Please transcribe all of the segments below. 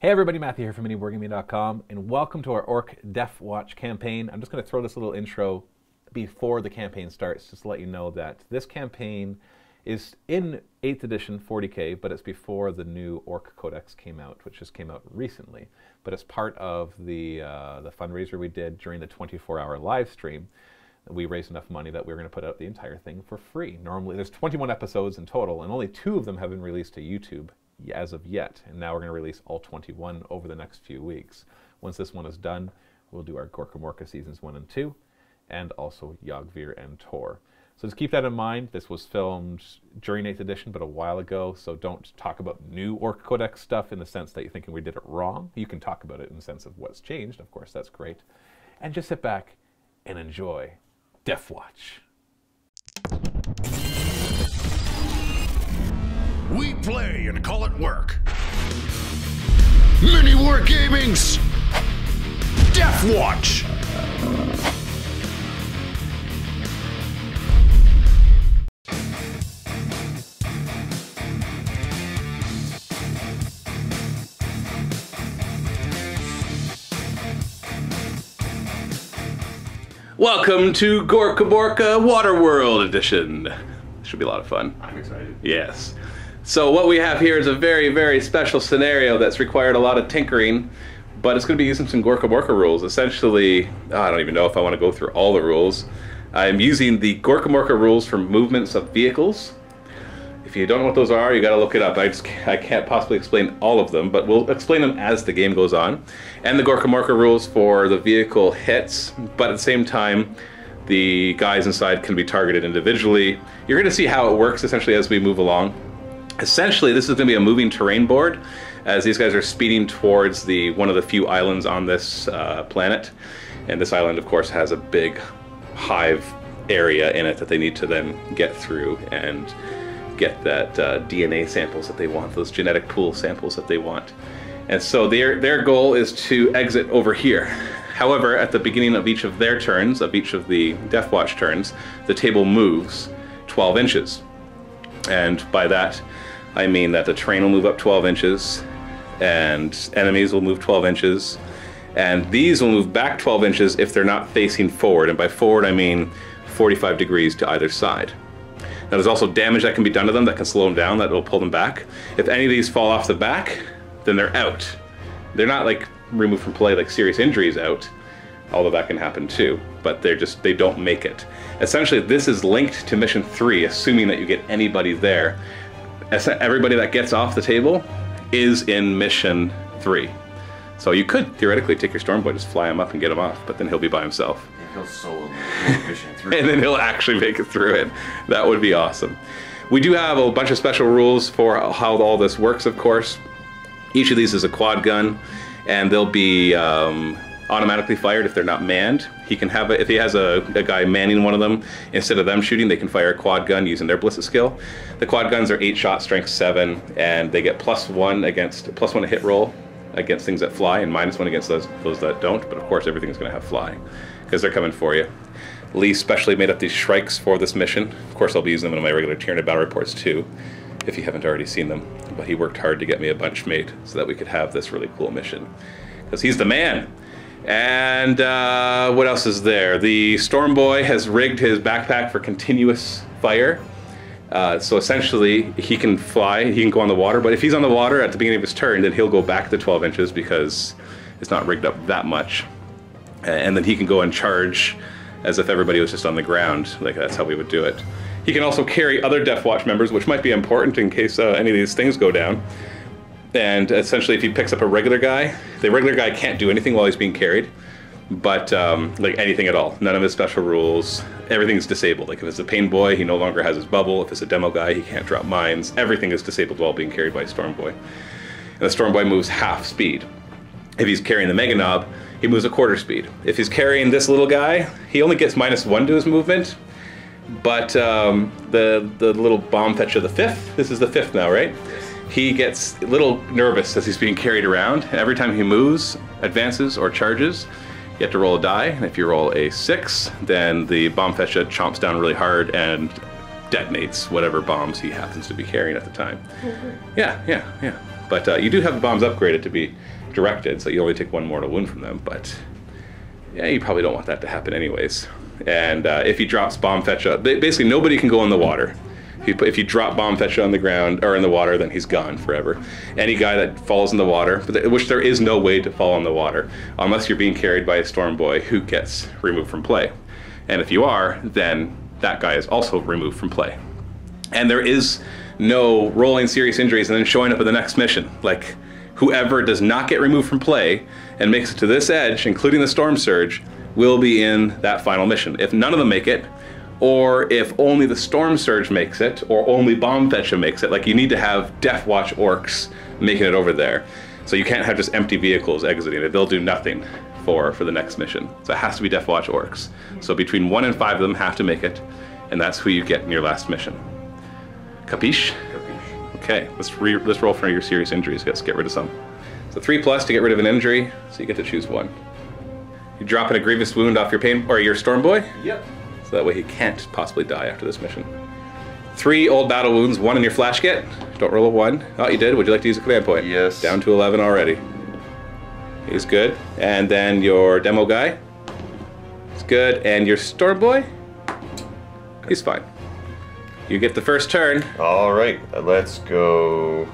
Hey everybody, Matthew here from MiniWarGaming.com, and welcome to our Orc Deffwatch campaign. I'm just going to throw this little intro before the campaign starts, just to let you know that this campaign is in 8th edition 40k, but it's before the new Orc Codex came out, which just came out recently. But it's part of the fundraiser we did during the 24-hour live stream. We raised enough money that we were going to put out the entire thing for free. Normally, there's 21 episodes in total, and only 2 of them have been released to YouTube as of yet, and now we're going to release all 21 over the next few weeks. Once this one is done, we'll do our Gorkamorka seasons 1 and 2, and also Yogvir and Tor. So just keep that in mind. This was filmed during 8th edition, but a while ago, so don't talk about new Orc Codex stuff in the sense that you're thinking we did it wrong. You can talk about it in the sense of what's changed, of course, that's great. And just sit back and enjoy Deffwatch. We play and call it work. MiniWarGaming's Deffwatch. Welcome to Gorkamorka Waterworld Edition. This should be a lot of fun. I'm excited. Yes. So what we have here is a very, very special scenario that's required a lot of tinkering, but it's going to be using some Gorkamorka rules. Essentially, I don't even know if I want to go through all the rules. I'm using the Gorkamorka rules for movements of vehicles. If you don't know what those are, you got to look it up. I can't possibly explain all of them, but we'll explain them as the game goes on. And the Gorkamorka rules for the vehicle hits, but at the same time, the guys inside can be targeted individually. You're going to see how it works essentially as we move along. Essentially, this is going to be a moving terrain board as these guys are speeding towards one of the few islands on this planet. And this island, of course, has a big hive area in it that they need to then get through and get that DNA samples that they want, those genetic pool samples that they want. And so their goal is to exit over here. However, at the beginning of each of their turns, of each of the Deffwatch turns, the table moves 12 inches. And by that, I mean that the terrain will move up 12 inches, and enemies will move 12 inches, and these will move back 12 inches if they're not facing forward. And by forward, I mean 45 degrees to either side. Now, there's also damage that can be done to them that can slow them down, that will pull them back. If any of these fall off the back, then they're out. They're not like removed from play, like serious injuries out, although that can happen too, but they don't make it. Essentially, this is linked to mission 3, assuming that you get anybody there. Everybody that gets off the table is in mission 3. So you could theoretically take your Stormboy, just fly him up and get him off, but then he'll be by himself. He'll solo mission 3. And then he'll actually make it through it. That would be awesome. We do have a bunch of special rules for how all this works, of course. Each of these is a quad gun, and they'll be automatically fired if they're not manned. He can have if he has a guy manning one of them, instead of them shooting, they can fire a quad gun using their ballistic skill. The quad guns are 8 shot, strength 7, and they get +1 to hit roll against things that fly, and -1 against those that don't. But of course, everything's going to have fly because they're coming for you. Lee specially made up these Shrikes for this mission. Of course, I'll be using them in my regular Tyranid battle reports too, if you haven't already seen them. But he worked hard to get me a bunch made so that we could have this really cool mission, because he's the man. And what else is there? The Stormboy has rigged his backpack for continuous fire. So essentially, he can fly, he can go on the water, but if he's on the water at the beginning of his turn, then he'll go back to 12 inches because it's not rigged up that much. And then he can go and charge as if everybody was just on the ground. Like, that's how we would do it. He can also carry other Deffwatch members, which might be important in case any of these things go down. And essentially, if he picks up a regular guy, the regular guy can't do anything while he's being carried, but like anything at all. None of his special rules. Everything's disabled. Like if it's a pain boy, he no longer has his bubble. If it's a demo guy, he can't drop mines. Everything is disabled while being carried by a Stormboy. And the Stormboy moves half speed. If he's carrying the Mega Knob, he moves a quarter speed. If he's carrying this little guy, he only gets -1 to his movement. But the little bomb fetcher, the 5th, this is the 5th now, right? He gets a little nervous as he's being carried around. And every time he moves, advances, or charges, you have to roll a die. And if you roll a 6, then the bomb fetcher chomps down really hard and detonates whatever bombs he happens to be carrying at the time. Yeah. But you do have the bombs upgraded to be directed, so you only take one mortal wound from them. But yeah, you probably don't want that to happen anyways. And if he drops bomb fetcha, basically nobody can go in the water. If you drop bomb fetcha on the ground or in the water, then he's gone forever. Any guy that falls in the water, which there is no way to fall in the water, unless you're being carried by a storm boy who gets removed from play. And if you are, then that guy is also removed from play. And there is no rolling serious injuries and then showing up at the next mission. Like, whoever does not get removed from play and makes it to this edge, including the Storm Surge, will be in that final mission. If none of them make it, or if only the Storm Surge makes it, or only Bomb Fetcha makes it, like, you need to have Deffwatch orcs making it over there. So you can't have just empty vehicles exiting it. They'll do nothing for the next mission. So it has to be Deffwatch orcs. So between 1 and 5 of them have to make it, and that's who you get in your last mission. Capiche? Capiche. Okay, let's roll for your serious injuries. Let's get rid of some. So 3+ to get rid of an injury, so you get to choose 1. You drop in a grievous wound off your pain or your Storm Boy. Yep. So that way he can't possibly die after this mission. 3 old battle wounds, 1 in your flash kit. Don't roll a 1. Oh, you did. Would you like to use a command point? Yes. Down to 11 already. He's good. And then your demo guy. He's good. And your Storm Boy. He's fine. You get the first turn. All right, let's go.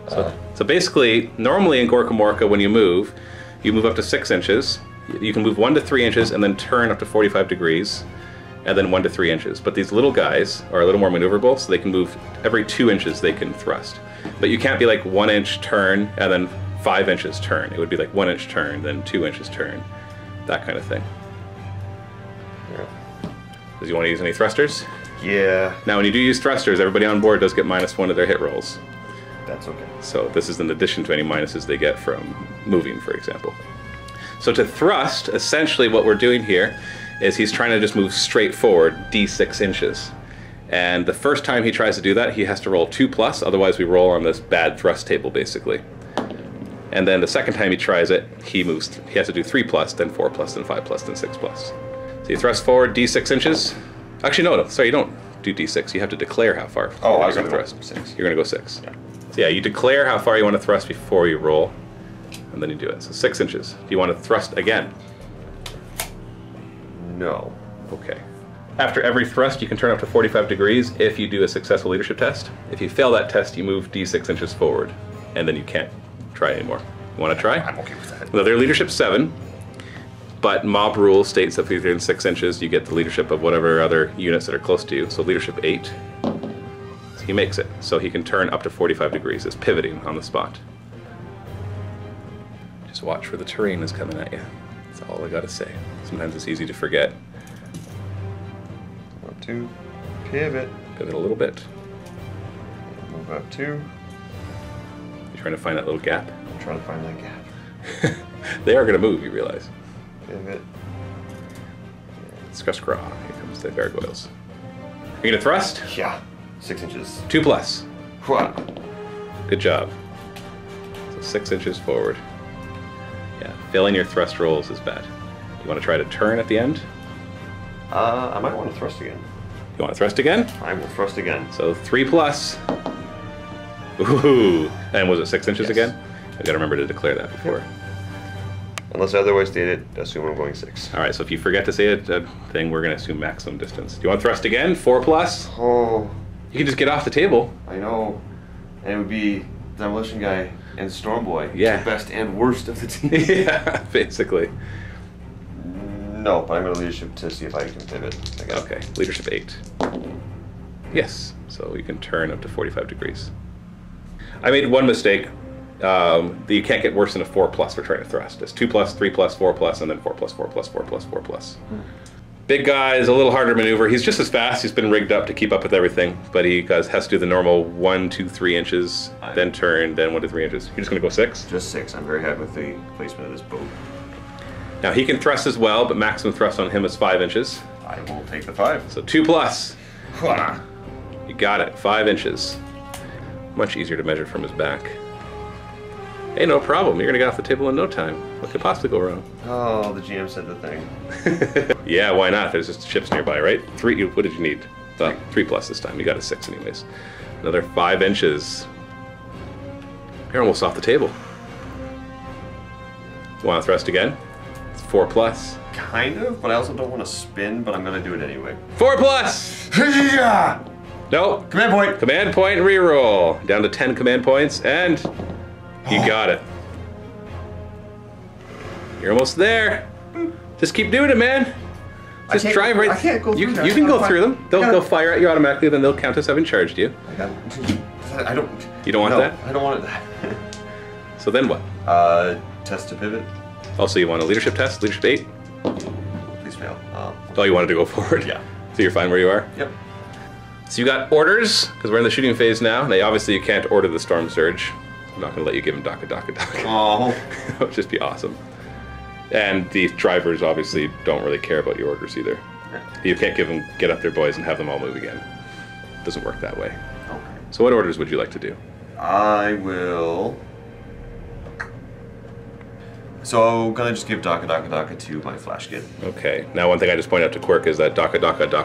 So basically, normally in Gorkamorka, when you move up to 6 inches. You can move 1 to 3 inches and then turn up to 45 degrees, and then 1 to 3 inches. But these little guys are a little more maneuverable, so they can move every 2 inches they can thrust. But you can't be like 1 inch turn and then 5 inches turn. It would be like 1 inch turn, then 2 inches turn, that kind of thing. Yeah. Does you want to use any thrusters? Yeah. Now, when you do use thrusters, everybody on board does get -1 of their hit rolls. That's okay. So this is in addition to any minuses they get from moving, for example. So to thrust, essentially what we're doing here is he's trying to just move straight forward D6 inches. And the first time he tries to do that, he has to roll 2+, otherwise we roll on this bad thrust table, basically. And then the second time he tries it, he has to do 3+, then 4+, then 5+, then 6+. So you thrust forward D6 inches. Actually, no, sorry, you don't do D6. You have to declare how far Oh, I was you're going going to to thrust. 6. You're going to go 6. Yeah. So yeah, you declare how far you want to thrust before you roll, and then you do it. So 6 inches. Do you want to thrust again? No. Okay. After every thrust, you can turn up to 45 degrees if you do a successful leadership test. If you fail that test, you move D6 inches forward, and then you can't try anymore. You want to try? I'm okay with that. Well, their leadership's 7, but mob rule states that if you're in 6 inches, you get the leadership of whatever other units that are close to you. So leadership 8. So he makes it. So he can turn up to 45 degrees. It's pivoting on the spot. Just watch where the terrain is coming at you. That's all I gotta say. Sometimes it's easy to forget. 1, 2. Pivot. Pivot a little bit. Move up 2. You're trying to find that little gap. I'm trying to find that gap. They are gonna move, you realize. Pivot. Scruss-craw. Here comes the gargoyles. Are you gonna thrust? Yeah. 6 inches. 2+. Hwah. Good job. So 6 inches forward. Yeah, failing your thrust rolls is bad. You want to try to turn at the end? I might want to thrust again. You want to thrust again? I will thrust again. So 3+. Ooh. And was it 6 inches Yes. again? I gotta remember to declare that before. Unless otherwise stated, assume I'm going 6. Alright, so if you forget to say a thing, we're gonna assume maximum distance. Do you want to thrust again? 4+? Oh, You can just get off the table. I know. And it would be Demolition Guy and Storm Boy. Yeah. The best and worst of the team. Yeah, basically. No, but I'm going to leadership to see if I can pivot again. Okay, leadership 8. Yes, so you can turn up to 45 degrees. I made one mistake. You can't get worse than a 4+ for trying to thrust. It's 2+, 3+, 4+, and then 4+, 4+, 4+, 4+. Big guy is a little harder to maneuver. He's just as fast. He's been rigged up to keep up with everything, but he has to do the normal 1, 2, 3 inches, then turn, then 1 to 3 inches. You're just going to go 6? Just 6. I'm very happy with the placement of this boat. Now he can thrust as well, but maximum thrust on him is 5 inches. I will take the 5. So 2+. Hwah. You got it. 5 inches. Much easier to measure from his back. Hey, no problem. You're going to get off the table in no time. What could possibly go wrong? Oh, the GM said the thing. Yeah, why not? There's just ships nearby, right? 3. What did you need? 3+ this time. You got a 6 anyways. Another 5 inches. You're almost off the table. You want to thrust again? It's 4+. Kind of, but I also don't want to spin, but I'm going to do it anyway. 4+! Yeah! Nope. Command point! Command point reroll. Down to 10 command points, and you got it. You're almost there. Just keep doing it, man. Just drive right. I can't go through you, that. you can go through them. They'll fire at you automatically, then they'll count as having charged you. I don't. You don't want that? I don't want it. So then what? Test to pivot. Also, you want a leadership test? Leadership 8? Please fail. Oh, you wanted to go forward? Yeah. So you're fine where you are? Yep. So you got orders, because we're in the shooting phase now. Now, obviously, you can't order the Storm Surge. I'm not going to let you give him Daka. Oh. That would just be awesome. And the drivers obviously don't really care about your orders either. You can't give them, get up there, boys, and have them all move again. It doesn't work that way. Okay. So what orders would you like to do? I will. So I'm gonna just give Daka to my flash kid. Okay. Now, one thing I just point out to Quirk is that Daka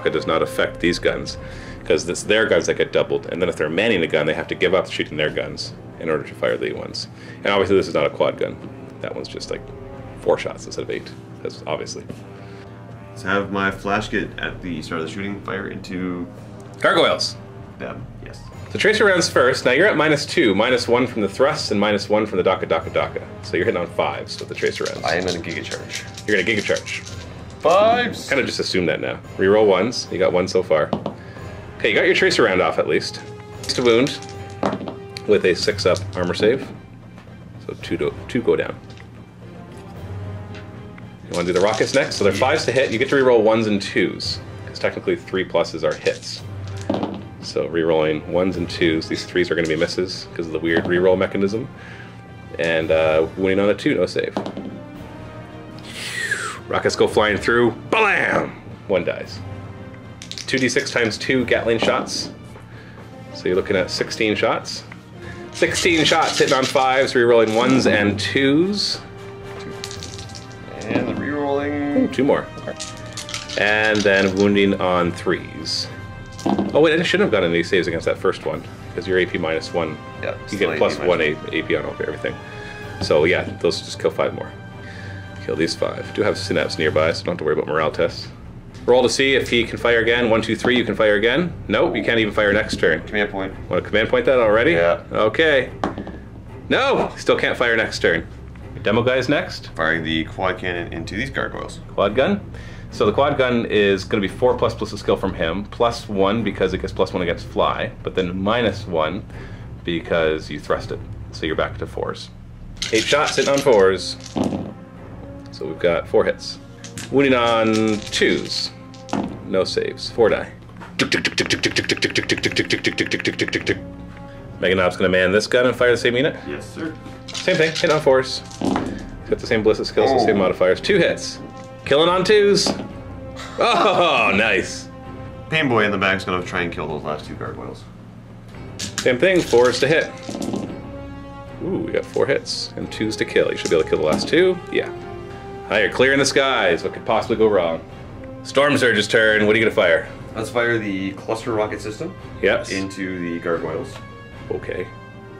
does not affect these guns, because it's their guns that get doubled, and then if they're manning a gun, they have to give up shooting their guns in order to fire the ones. And obviously, this is not a quad gun. That one's just like 4 shots instead of 8. That's obviously. Let's have my flash kit at the start of the shooting fire into Gargoyles. them. Yes. So tracer rounds first. Now you're at -2, -1 from the thrust and -1 from the Daka. So you're hitting on 5s with the tracer rounds. I am in a giga charge. You're gonna giga charge. 5s. Kind of just assume that now. Reroll 1s. You got 1 so far. Okay, you got your tracer round off at least. To wound with a 6-up armor save. So 2 go down. You want to do the rockets next? So they're 5s to hit. You get to reroll 1s and 2s, because technically 3+ are hits. So rerolling 1s and 2s. These 3s are going to be misses because of the weird reroll mechanism. And winning on a 2, no save. Rockets go flying through. Blam! 1 dies. 2d6 times 2 Gatling shots. So you're looking at 16 shots. 16 shots hitting on 5s, rerolling 1s and 2s. And the rerolling. 2 more. And then wounding on 3s. Oh wait, I shouldn't have gotten any saves against that first one, because you're AP -1. Yeah, you get +1 AP on everything. So yeah, those just kill 5 more. Kill these 5. Do have synapse nearby, so don't have to worry about morale tests. Roll to see if he can fire again. 1, 2, 3, you can fire again. Nope, you can't even fire next turn. Command point. Want to command point that already? Yeah. Okay. No! Still can't fire next turn. Demo guys next. Firing the quad cannon into these gargoyles. Quad gun. So the quad gun is going to be 4+ plus a skill from him, +1 because it gets +1 against fly, but then -1 because you thrust it. So you're back to 4s. 8 shots hitting on 4s. So we've got 4 hits. Wounding on 2s. No saves. 4 die. Meganob's going to man this gun and fire the same unit. Yes, sir. Same thing, hit on 4s. Got the same ballistic skills, the same modifiers. 2 hits. Killing on 2s. Oh, nice. Painboy in the back's gonna try and kill those last 2 gargoyles. Same thing, 4s to hit. Ooh, we got 4 hits and 2s to kill. You should be able to kill the last 2. Yeah. Hi, you're clearing the skies. What could possibly go wrong? Storm Surge's turn. What are you gonna fire? Let's fire the cluster rocket system Yes. into the gargoyles. Okay.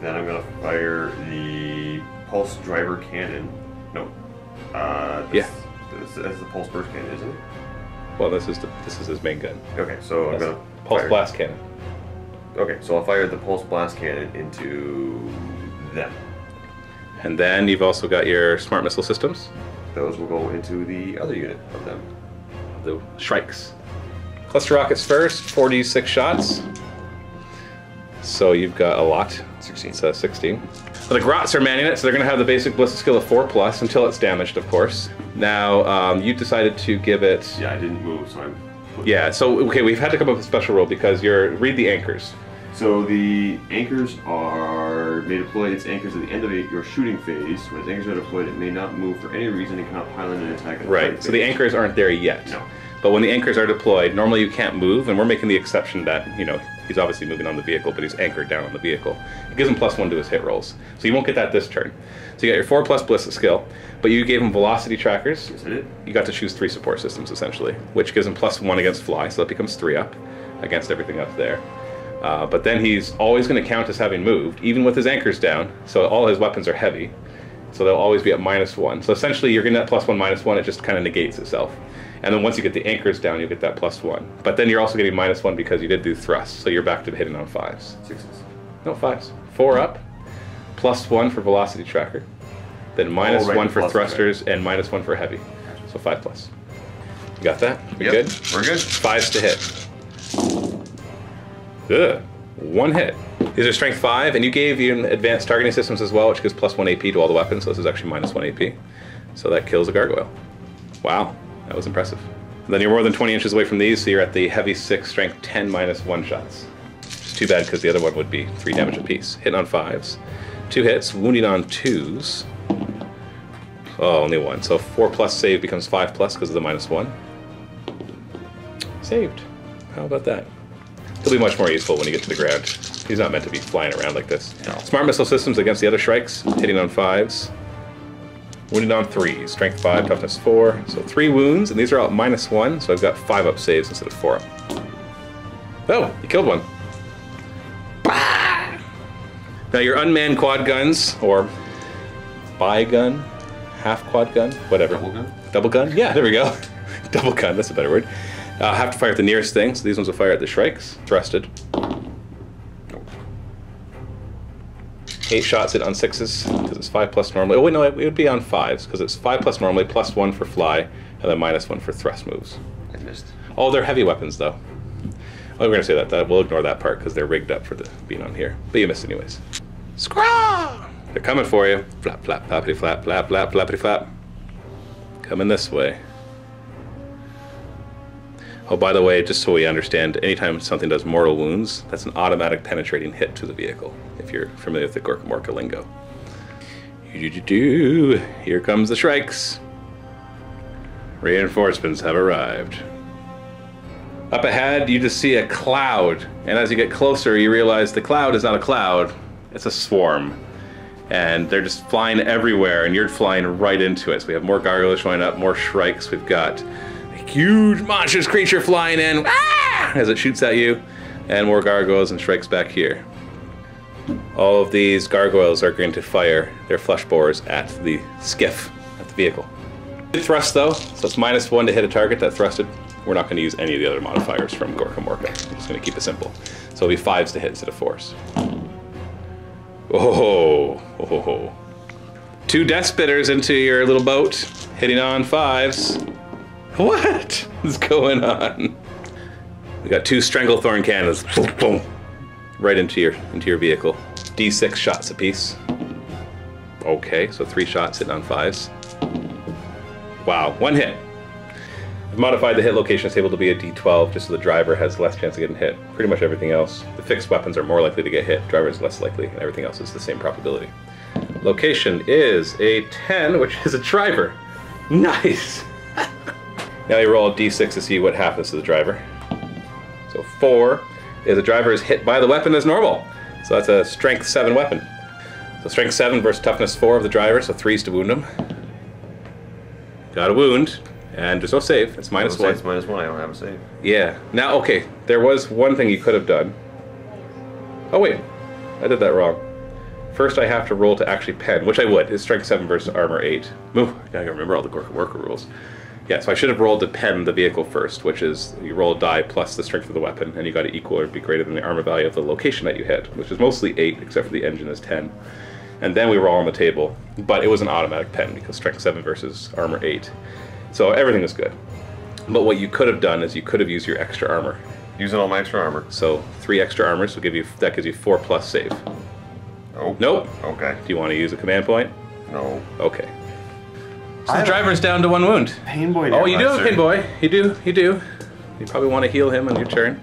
Then I'm gonna fire the pulse driver cannon. No. Yeah. That's the pulse burst cannon, isn't it? Well, this is his main gun. Okay, so I'm gonna Pulse fire. blast cannon. Okay, so I'll fire the pulse blast cannon into them. And then you've also got your smart missile systems, Those will go into the other unit of them. the Shrikes. Cluster rockets first, 46 shots. So you've got a lot. 16. It's 16. So the Grots are manning it, so they're going to have the basic ballistic skill of 4+ until it's damaged, of course. Now, you decided to give it... Yeah, I didn't move, so I'm... Yeah, so, okay, we've had to come up with a special rule because read the anchors. So the anchors may deploy its anchors at the end of your shooting phase. When its anchors are deployed, it may not move for any reason and cannot pilot an attack at the Right, so the anchors aren't there yet. No. But when the anchors are deployed, normally you can't move, and we're making the exception that, he's obviously moving on the vehicle, but he's anchored down on the vehicle. It gives him +1 to his hit rolls. So you won't get that this turn. So you got your 4+ ballistic skill, but you gave him velocity trackers. Yes, I did. You got to choose 3 support systems, essentially, which gives him +1 against fly, so that becomes 3 up against everything up there. But then he's always going to count as having moved, even with his anchors down. So all his weapons are heavy. So they'll always be at -1. So essentially you're getting that +1, -1, it just kind of negates itself. And then once you get the anchors down, you get that +1. But then you're also getting -1 because you did do thrust, so you're back to hitting on 5s. 6s. No, 5s. 4 up, +1 for velocity tracker, then -1 for thrusters, and -1 for heavy. So 5+. You got that? We good? We're good. 5s to hit. Ugh. 1 hit. These are strength 5, and you gave him advanced targeting systems as well, which gives +1 AP to all the weapons, so this is actually -1 AP. So that kills a gargoyle. Wow, that was impressive. And then you're more than 20 inches away from these, so you're at the heavy 6, strength 10, -1 shots. It's too bad because the other one would be 3 damage apiece. Hitting on 5s. 2 hits, wounding on 2s. Oh, only 1. So 4+ save becomes 5+ because of the -1. Saved. How about that? He'll be much more useful when you get to the ground. He's not meant to be flying around like this. No. Smart missile systems against the other Shrikes, hitting on 5s. Wounded on 3s, strength 5, toughness 4. So 3 wounds, and these are all at -1, so I've got 5 up saves instead of 4 up. Oh, you killed one. Bah! Now your unmanned quad guns, or bi-gun, half quad gun, whatever. Double gun? Double gun? Yeah, there we go. Double gun, that's a better word. Have to fire at the nearest thing, so these ones will fire at the Shrikes. Thrusted. 8 shots hit on 6s, because it's 5+ normally. Oh wait, no, it would be on 5s, because it's 5+ normally, +1 for fly, and then -1 for thrust moves. I missed. Oh, they're heavy weapons, though. Oh, we're going to say that. We'll ignore that part, because they're rigged up for the being on here. But you missed anyways. Scraw! They're coming for you. Flap, flap, flappity, flap, flap, flap, flappity, flap. Coming this way. Oh, by the way, just so we understand, anytime something does mortal wounds, that's an automatic penetrating hit to the vehicle, if you're familiar with the Gorkamorka lingo. Here comes the Shrikes. Reinforcements have arrived. Up ahead, you just see a cloud, and as you get closer, you realize the cloud is not a cloud, it's a swarm. And they're just flying everywhere, and you're flying right into it. So we have more gargoyles showing up, more Shrikes. We've got huge monstrous creature flying in as it shoots at you, and more gargoyles and Shrikes back here. All of these gargoyles are going to fire their flesh borers at the skiff, at the vehicle. Thrust though, so it's -1 to hit a target that thrusted. We're not going to use any of the other modifiers from Gorkamorka. I'm just going to keep it simple. So it'll be 5s to hit instead of 4s. Oh, oh, oh, oh. 2 death spitters into your little boat, hitting on 5s. What is going on? We got 2 Stranglethorn cannons, boom, boom, right into your vehicle. D6 shots apiece. Okay, so 3 shots hitting on 5s. Wow, 1 hit. I've modified the hit location table to be a D12 just so the driver has less chance of getting hit. Pretty much everything else. The fixed weapons are more likely to get hit, driver is less likely, and everything else is the same probability. Location is a 10, which is a driver. Nice! Now you roll a D6 to see what happens to the driver. So 4 is the driver is hit by the weapon as normal. So that's a strength 7 weapon. So strength 7 versus toughness 4 of the driver, so 3s to wound him. Got a wound, and there's no save. It's -1. It's -1. I don't have a save. Yeah. Now, okay, there was one thing you could have done. Oh wait, I did that wrong. First I have to roll to actually pen, which I would. It's strength 7 versus armor 8. Move. I gotta remember all the Gorkamorka rules. Yeah, so I should have rolled to pen the vehicle first, which is you roll a die plus the strength of the weapon, and you got to equal or be greater than the armor value of the location that you hit, which is mostly 8, except for the engine is 10. And then we roll on the table, but it was an automatic pen because strength 7 versus armor 8. So everything was good. But what you could have done is you could have used your extra armor. Using all my extra armor. So 3 extra armors will give you, that gives you 4+ save. Oh. Nope. Okay. Do you want to use a command point? No. Okay. So the driver's down to 1 wound. Pain boy. Oh, you do have a pain boy. You do. You probably want to heal him on your turn.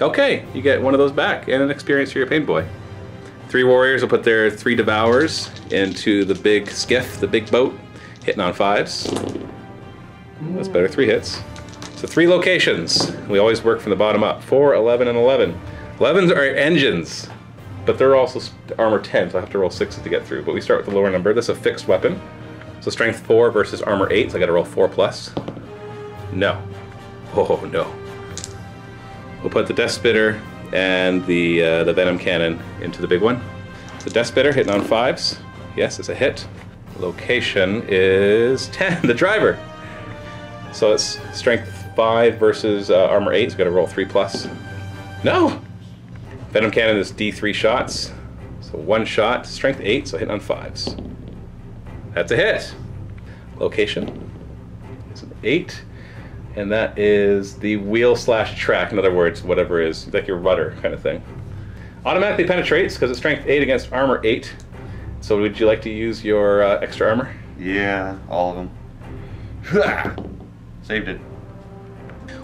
Okay, you get one of those back and an experience for your pain boy. 3 warriors will put their 3 devours into the big skiff, the big boat, hitting on 5s. That's better, 3 hits. So 3 locations. We always work from the bottom up. 4, 11, and 11. 11s are engines, but they're also armor 10, so I have to roll 6s to get through. But we start with the lower number. This is a fixed weapon. So strength 4 versus armor 8, so I gotta roll 4+. No. Oh no. We'll put the Death Spitter and the venom cannon into the big one. The Death Spitter hitting on 5s. Yes, it's a hit. Location is 10, the driver. So it's strength 5 versus armor 8, so got to roll 3+. No! Venom cannon is D3 shots. So 1 shot, strength 8, so hitting on 5s. That's a hit. Location is an 8. And that is the wheel/track, in other words, whatever is, like your rudder kind of thing. Automatically penetrates because it's strength 8 against armor 8. So would you like to use your extra armor? Yeah, all of them. Saved it.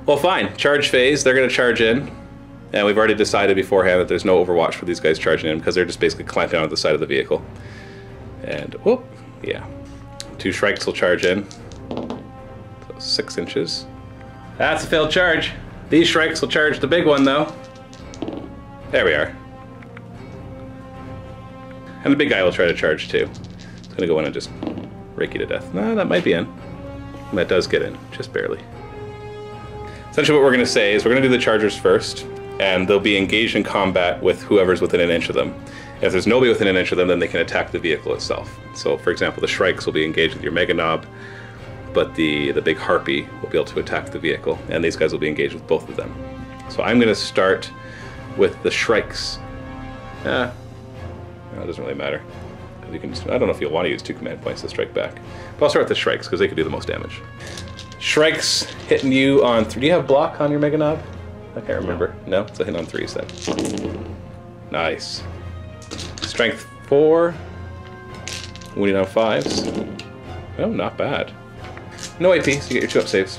Well, fine. Charge phase, they're going to charge in. And we've already decided beforehand that there's no overwatch for these guys charging in because they're just basically clamping onto the side of the vehicle. And, whoop, yeah. 2 Shrikes will charge in. So 6 inches. That's a failed charge. These Shrikes will charge the big one, though. There we are. And the big guy will try to charge, too. It's going to go in and just rake you to death. No, that might be in. And that does get in, just barely. Essentially what we're going to say is we're going to do the chargers first, and they'll be engaged in combat with whoever's within an inch of them. If there's nobody within an inch of them, then they can attack the vehicle itself. So, for example, the Shrikes will be engaged with your Mega Knob, but the big Harpy will be able to attack the vehicle, and these guys will be engaged with both of them. So I'm going to start with the Shrikes. No, it doesn't really matter. You can, I don't know if you'll want to use 2 command points to strike back. But I'll start with the Shrikes, because they can do the most damage. Shrikes hitting you on 3. Do you have block on your Mega Knob? I can't remember. No? So hit on 3s then. Nice. Strength 4. Wounding on 5s. Oh, not bad. No AP, so you get your 2 up saves.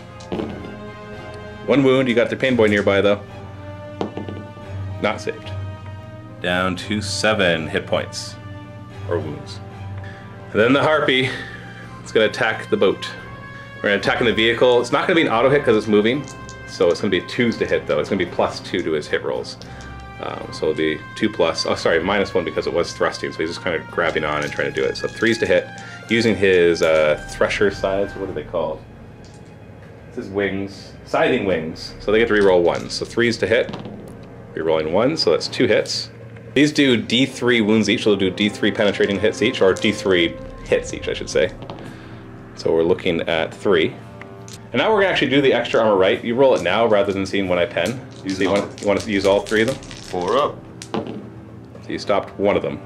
1 wound, you got the Pain Boy nearby though. Not saved. Down to 7 hit points. Or wounds. And then the Harpy is going to attack the boat. We're going to attack the vehicle. It's not going to be an auto hit because it's moving. So it's going to be 2s to hit though. It's going to be +2 to his hit rolls. So it'll be 2+, oh sorry, -1 because it was thrusting, so he's just kind of grabbing on and trying to do it. So 3s to hit, using his thresher sides, what are they called? It's his wings, scything wings. So they get to reroll 1s. So 3s to hit, rerolling 1, so that's 2 hits. These do D3 wounds each, so they'll do D3 penetrating hits each, or D3 hits each, I should say. So we're looking at 3. And now we're going to actually do the extra armor right. You roll it now rather than seeing when I pen. So you want to use all 3 of them? 4 up. So you stopped 1 of them.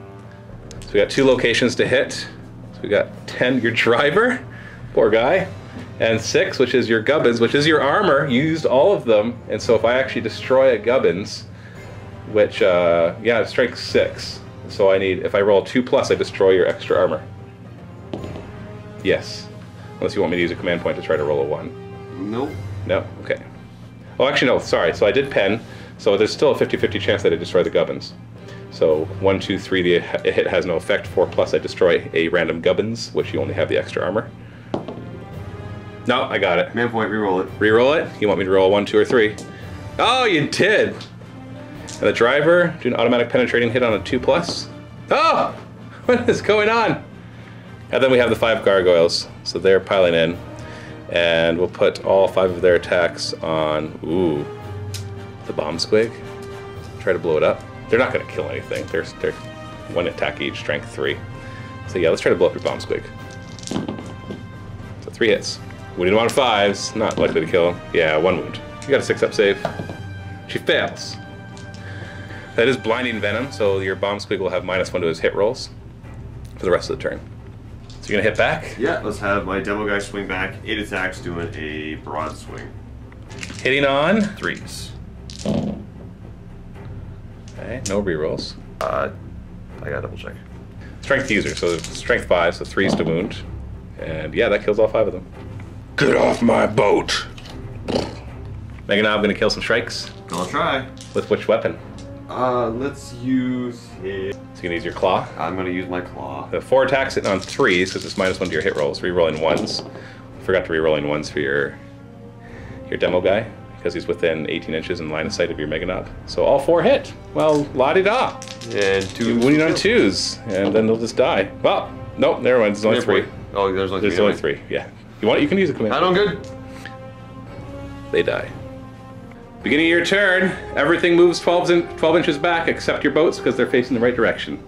So we got 2 locations to hit. So we got 10, your driver, poor guy, and 6, which is your gubbins, which is your armor. You used all of them, and so if I actually destroy a gubbins, which, yeah, strength 6. So I need, if I roll 2+, I destroy your extra armor. Yes. Unless you want me to use a command point to try to roll a 1. Nope. No? Okay. Oh, actually, no, sorry. So I did pen, so there's still a 50-50 chance that I destroy the gubbins. So 1, 2, 3, the hit has no effect. 4+, I destroy a random gubbins, which you only have the extra armor. No, I got it. Command point, reroll it. Reroll it? You want me to roll a 1, 2, or 3? Oh, you did! And the driver, do an automatic penetrating hit on a 2+. Oh! What is going on? And then we have the 5 gargoyles. So they're piling in. And we'll put all 5 of their attacks on, ooh, the bomb squig. Try to blow it up. They're not going to kill anything. They're 1 attack each, strength 3. So yeah, let's try to blow up your bomb squig. So 3 hits. Wounding him on 5s, not likely to kill him. Yeah, 1 wound. You got a 6 up save. She fails. That is blinding venom, so your bomb squig will have -1 to his hit rolls for the rest of the turn. So you're gonna hit back? Yeah, let's have my demo guy swing back. 8 attacks doing a broad swing. Hitting on 3s. Okay, no rerolls. I gotta double check. Strength user, so strength 5, so 3s to wound. And yeah, that kills all 5 of them. Get off my boat! Mega Knob gonna kill some Shrikes. Gonna try. With which weapon? Let's use it. So you're gonna use your claw? I'm gonna use my claw. The 4 attacks hitting on 3s, because it's -1 to your hit rolls. Rerolling 1s. Forgot to rerolling 1s for your demo guy, because he's within 18 inches in line of sight of your Mega Knob. So all 4 hit. Well, la-di-da. And 2 wounding on 2s, and then they'll just die. Well, nope, never mind. There's only 3. Oh, there's only 3. There's only 3, yeah. You want it, you can use a command. I don't good. They die. Beginning of your turn, everything moves 12 inches back except your boats because they're facing the right direction.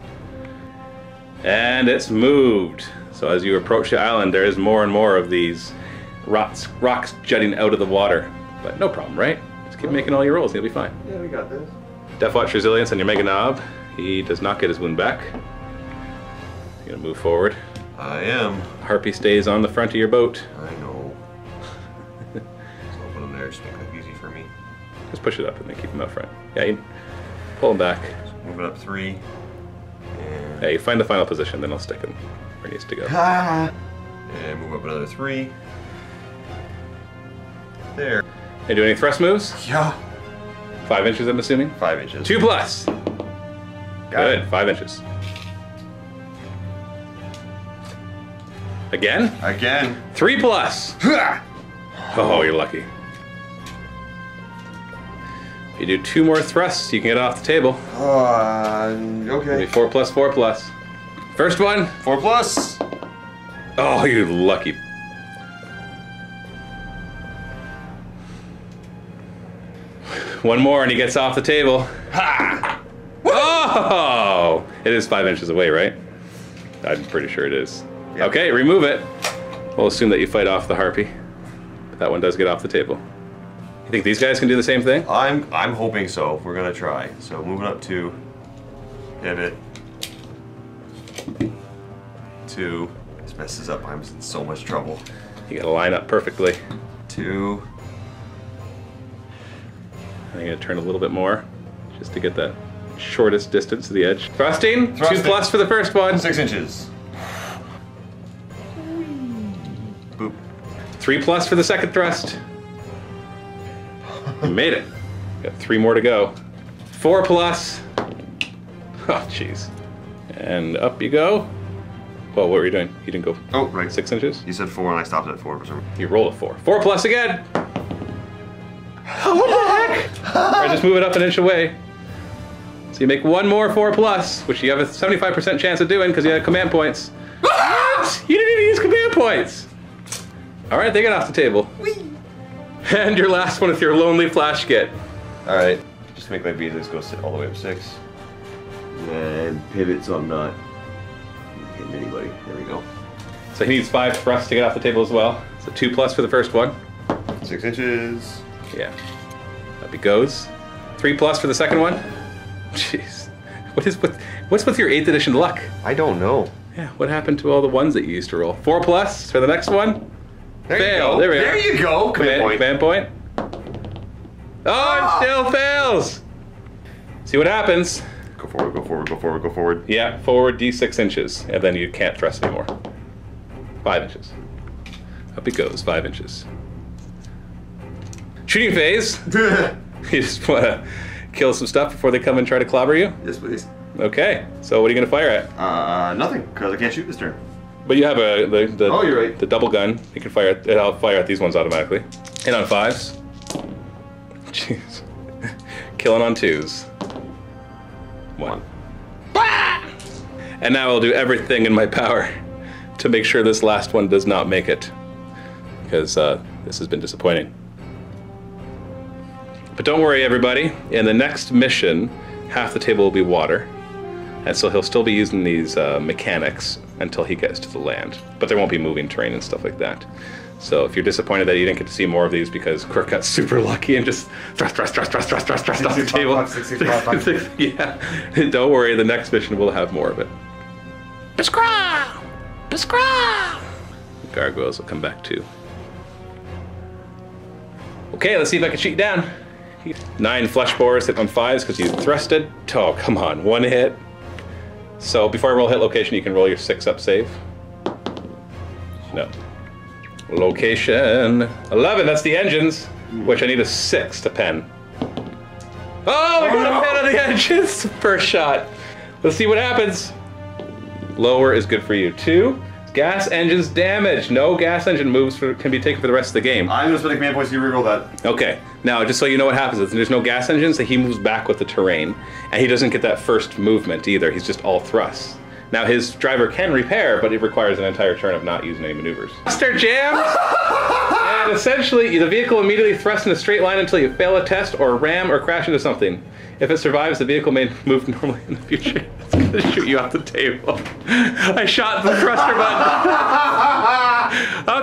And it's moved. So as you approach the island, there is more and more of these rocks jutting out of the water. But no problem, right? Just keep making all your rolls, you'll be fine. Yeah, we got this. Deffwatch resilience on your Mega Knob. He does not get his wound back. You're gonna move forward. I am. Harpy stays on the front of your boat. I know. Just open them there, just make life easy for me. Just push it up and then keep him out front. Yeah, you pull him back. Move it up 3. And Yeah, you find the final position, then I'll stick him where he needs to go. and move up another 3. There. You do any thrust moves? Yeah. 5 inches, I'm assuming? 5 inches. 2 plus. Good, 5 inches. Again? Again. 3 plus. Oh, you're lucky. If you do 2 more thrusts, you can get off the table. Okay. Maybe 4 plus, 4 plus. First one. 4 plus. Oh, you lucky. One more and he gets off the table. Ha! Oh! It is 5 inches away, right? I'm pretty sure it is. Yep. Okay, remove it. We'll assume that you fight off the harpy. But that one does get off the table. You think these guys can do the same thing? I'm hoping so. We're gonna try. So moving up 2. Pivot. 2. This messes up. I'm in so much trouble. You gotta line up perfectly. 2. I'm gonna turn a little bit more just to get that shortest distance to the edge. Thrusting. 2 plus for the first one. 6 inches. Boop. 3 plus for the second thrust. You made it. Got 3 more to go. 4 plus. Oh, jeez. And up you go. Well, what were you doing? You didn't go. Oh, right. 6 inches? You said 4 and I stopped at 4 for some reason. You roll a 4. 4 plus again. Oh, what the heck? Alright, just move it up an inch away. So you make 1 more 4 plus, which you have a 75% chance of doing because you had command points. What? You didn't even use command points. Alright, they get off the table. Whee! And your last one with your lonely flash kit. Alright. Just to make life easy, let's go sit all the way up 6. And pivot so I'm not hitting anybody. There we go. So he needs 5 thrusts to get off the table as well. So 2 plus for the first one. 6 inches. Yeah. Up he goes. 3 plus for the second one. Jeez. What's with your 8th edition luck? I don't know. Yeah, what happened to all the ones that you used to roll? 4 plus for the next one. There Fail. you go. There we are. There you go. Command point. Oh, it still fails. See what happens. Go forward, go forward, go forward, go forward. Yeah, forward D6 inches, and then you can't thrust anymore. 5 inches. Up it goes, 5 inches. Shooting phase. You just want to kill some stuff before they come and try to clobber you? Yes, please. Okay, so what are you going to fire at? Nothing, because I can't shoot this turn. But you have the Oh, you're right. the double gun. You can fire it. I'll fire at these ones automatically. Hit on 5s. Jeez. Killing on 2s. 1. And now I'll do everything in my power to make sure this last one does not make it, because this has been disappointing. But don't worry, everybody. In the next mission, half the table will be water, and so he'll still be using these mechanics until he gets to the land. But there won't be moving terrain and stuff like that. So if you're disappointed that you didn't get to see more of these because Kirk got super lucky and just thrust off the table. Yeah, don't worry, the next mission will have more of it. Gargoyles will come back too. Okay, let's see if I can shoot you down. 9 flesh borers hit on 5s because you thrusted. Oh, come on, 1 hit. So before I roll hit location, you can roll your 6-up save. No. Location 11, that's the engines, which I need a 6 to pen. Oh, we got a pen on the engines! First shot. Let's see what happens. Lower is good for you. 2, gas engines damage. No gas engine moves can be taken for the rest of the game. I'm going to spend a command point so you reroll that. Okay, now just so you know what happens is there's no gas engines, so he moves back with the terrain, and he doesn't get that first movement either. He's just all thrusts. Now his driver can repair, but it requires an entire turn of not using any maneuvers. Thruster jams! And essentially, the vehicle immediately thrusts in a straight line until you fail a test or ram or crash into something. If it survives, the vehicle may move normally in the future. It's gonna shoot you off the table. I shot the thruster button.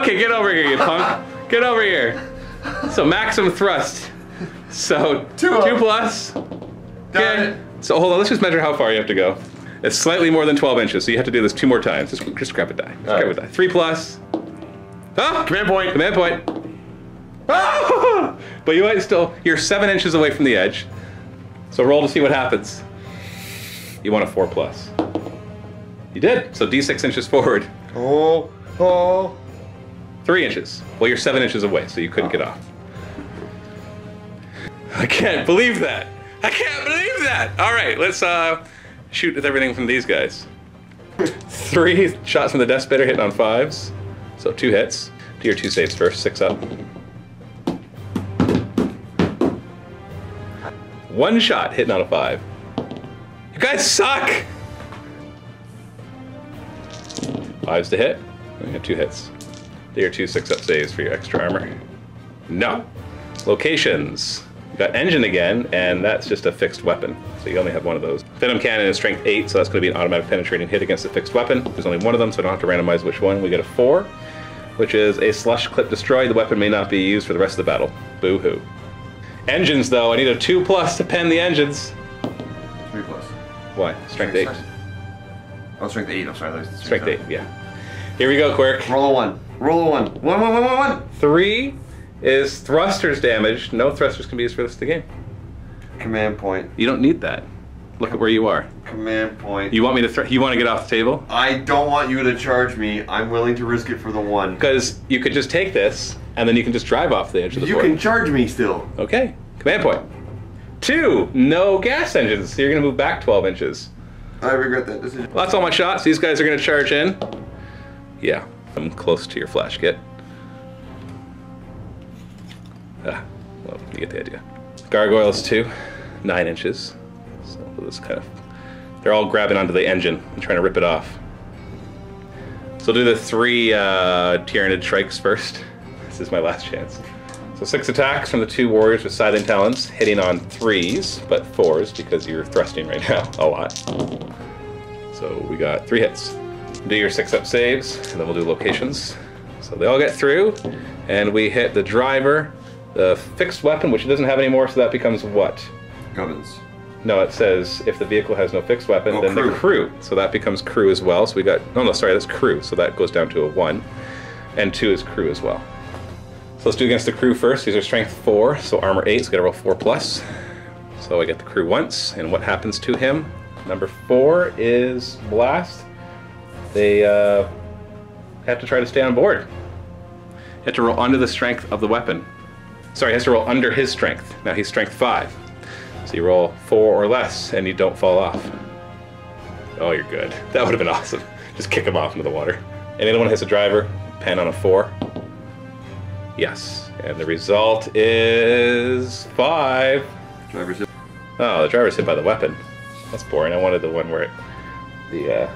Okay, get over here, you punk. Get over here. So maximum thrust. So 2 plus. Okay. So hold on, let's just measure how far you have to go. It's slightly more than 12 inches, so you have to do this 2 more times. Just grab a die. Grab a die. 3 plus. Oh! Command point. Command point. Oh! But you might still, you're 7 inches away from the edge. So roll to see what happens. You want a 4 plus. You did. So D6 inches forward. Oh. 3 inches. Well, you're 7 inches away, so you couldn't get off. I can't believe that. I can't believe that. All right, let's shoot with everything from these guys. 3 shots from the Death Spitter hitting on 5s. So 2 hits. Do your 2 saves first. 6 up. 1 shot hitting on a 5. You guys suck! 5s to hit. You got 2 hits. Do your 2 6-up saves for your extra armor. No. Locations. You got engine again, and that's just a fixed weapon. So you only have one of those. Venom Cannon is strength 8, so that's going to be an automatic penetrating hit against a fixed weapon. There's only one of them, so I don't have to randomize which one. We get a 4, which is a slush clip destroyed. The weapon may not be used for the rest of the battle. Boo-hoo. Engines, though. I need a 2 plus to pen the engines. 3 plus. Why? Strength 8. Oh, strength 8. I'm sorry. Strength 8, yeah. Here we go, Quirk. Roll a 1. Roll a 1. 1. 3 is thrusters damage. No thrusters can be used for this of the game. Command point. You don't need that. Look at where you are. Command point. You want me to you want to get off the table? I don't want you to charge me. I'm willing to risk it for the 1. Because you could just take this, and then you can just drive off the edge of the board. You can charge me still. Okay. Command point. 2, no gas engines. So you're going to move back 12 inches. I regret that decision. Well, that's all my shots. These guys are going to charge in. Yeah, I'm close to your flash kit. Well, you get the idea. Gargoyles 2, 9 inches. So this kind of, they're all grabbing onto the engine and trying to rip it off. So do the 3 Tyranid strikes first. This is my last chance. So 6 attacks from the 2 warriors with Scything Talons, hitting on 3s, but 4s because you're thrusting right now a lot. So we got 3 hits. Do your 6-up saves, and then we'll do locations. So they all get through, and we hit the driver, the fixed weapon, which it doesn't have anymore, so that becomes what? Gubbins. No, it says if the vehicle has no fixed weapon, then crew. the crew. So that becomes crew as well. So we got, no, sorry, that's crew. So that goes down to a 1, and 2 is crew as well. So let's do against the crew first. These are strength 4, so armor 8, so gotta roll 4 plus. So I get the crew once, and what happens to him? Number 4 is blast. They have to try to stay on board. You have to roll under the strength of the weapon. Sorry, he has to roll under his strength. Now he's strength 5. So you roll 4 or less, and you don't fall off. Oh, you're good. That would have been awesome. Just kick him off into the water. Any other one hits a driver, pen on a 4. Yes, and the result is 5. Driver's hit. Oh, the driver's hit by the weapon. That's boring. I wanted the one where the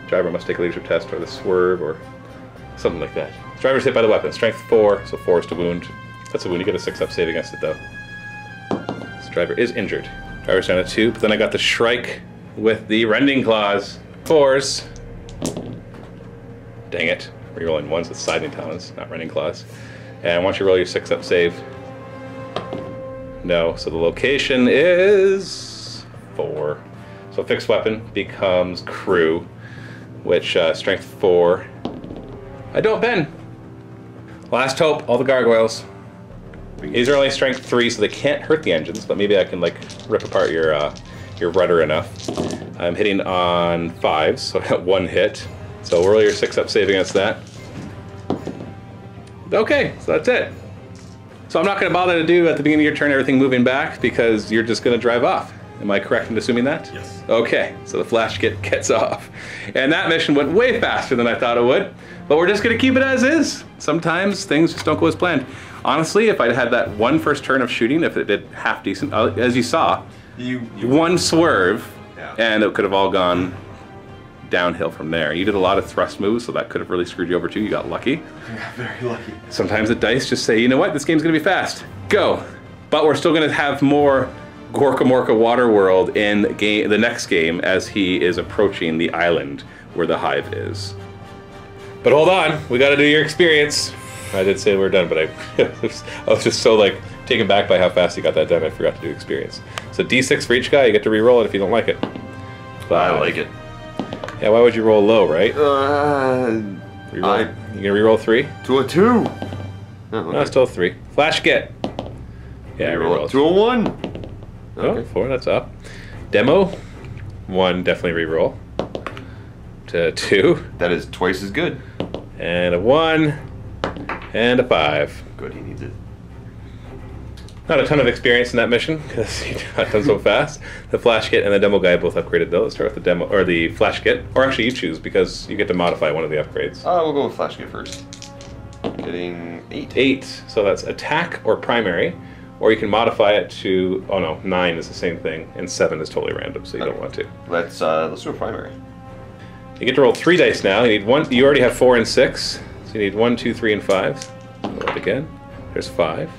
driver must take a leadership test, or the swerve, or something like that. Driver's hit by the weapon. Strength 4, so 4 is to wound. That's a wound. You get a 6-up save against it, though. This driver is injured. Driver's down to 2, but then I got the Shrike with the Rending Claws. 4s. Dang it. Rerolling 1s with Scything Talons, not Rending Claws. And once you roll your 6-up save, no. So the location is 4. So fixed weapon becomes crew, which strength 4. I don't bend. Last hope, all the gargoyles. These are only strength 3, so they can't hurt the engines, but maybe I can like rip apart your rudder enough. I'm hitting on 5s, so I got 1 hit. So roll your 6-up save against that. Okay, so that's it. So I'm not going to bother to do at the beginning of your turn everything moving back because you're just going to drive off. Am I correct in assuming that? Yes. Okay, so the flash kit gets off. And that mission went way faster than I thought it would, but we're just going to keep it as is. Sometimes things just don't go as planned. Honestly, if I'd had that 1 first turn of shooting, if it did half decent, as you saw, 1 swerve, and it could have all gone downhill from there. You did a lot of thrust moves, so that could have really screwed you over too. You got lucky. Yeah, very lucky. Sometimes the dice just say, you know what, this game's gonna be fast. Go. But we're still gonna have more Gorkamorka Waterworld in the next game as he is approaching the island where the hive is. But hold on, we gotta do your experience. I did say we're done, but I was just so like taken back by how fast he got that done, I forgot to do experience. So D6 for each guy, you get to re-roll it if you don't like it. I like it. Yeah, why would you roll low, right? Reroll. You gonna re-roll 3? To a 2. Oh, okay. No, still 3. Flash get. Yeah, Reroll reroll. to a 1. Okay. Oh, 4, that's up. Demo, 1, definitely re-roll. To 2. That is twice as good. And a 1. And a 5. Good, he needs it. Not a ton of experience in that mission because he got done so fast. The flash kit and the demo guy both upgraded though. Let's start with the demo or the flash kit, or actually you choose because you get to modify one of the upgrades. We'll go with flash kit first. Getting 8. 8, so that's attack or primary, or you can modify it to 9 is the same thing, and 7 is totally random, so you don't want to. Let's do a primary. You get to roll 3 dice now. You need 1. You already have 4 and 6, so you need 1, 2, 3, and 5. Roll it again. There's 5.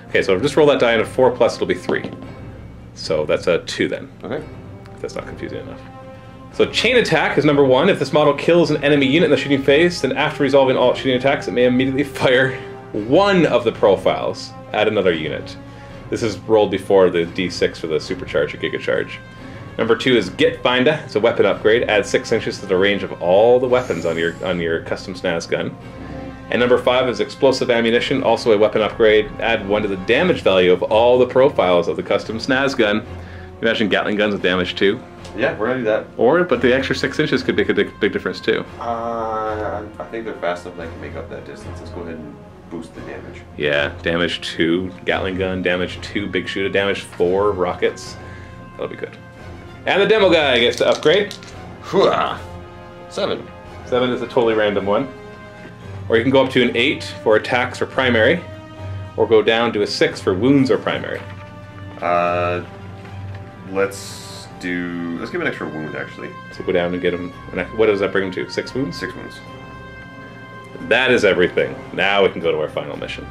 Okay, so just roll that die, and a 4 plus it'll be 3. So that's a 2 then. Okay. If that's not confusing enough. So chain attack is number 1. If this model kills an enemy unit in the shooting phase, then after resolving all shooting attacks, it may immediately fire one of the profiles at another unit. This is rolled before the D6 for the supercharge or gigacharge. Number 2 is Get Binda. It's a weapon upgrade. Add 6 inches to the range of all the weapons on your custom SNAS gun. And number 5 is Explosive Ammunition, also a weapon upgrade. Add 1 to the damage value of all the profiles of the custom SNAS gun. Imagine Gatling guns with damage 2. Yeah, we're gonna do that. But the extra 6 inches could make a big difference too. I think they're fast enough they can make up that distance. Let's go ahead and boost the damage. Yeah, damage 2 Gatling gun, damage 2 big shooter, damage 4 rockets. That'll be good. And the demo guy gets to upgrade. 7. 7 is a totally random one. Or you can go up to an 8 for attacks or primary, or go down to a 6 for wounds or primary. Let's give an extra wound actually. So go down and get him. What does that bring him to? 6 wounds? 6 wounds. That is everything. Now we can go to our final mission.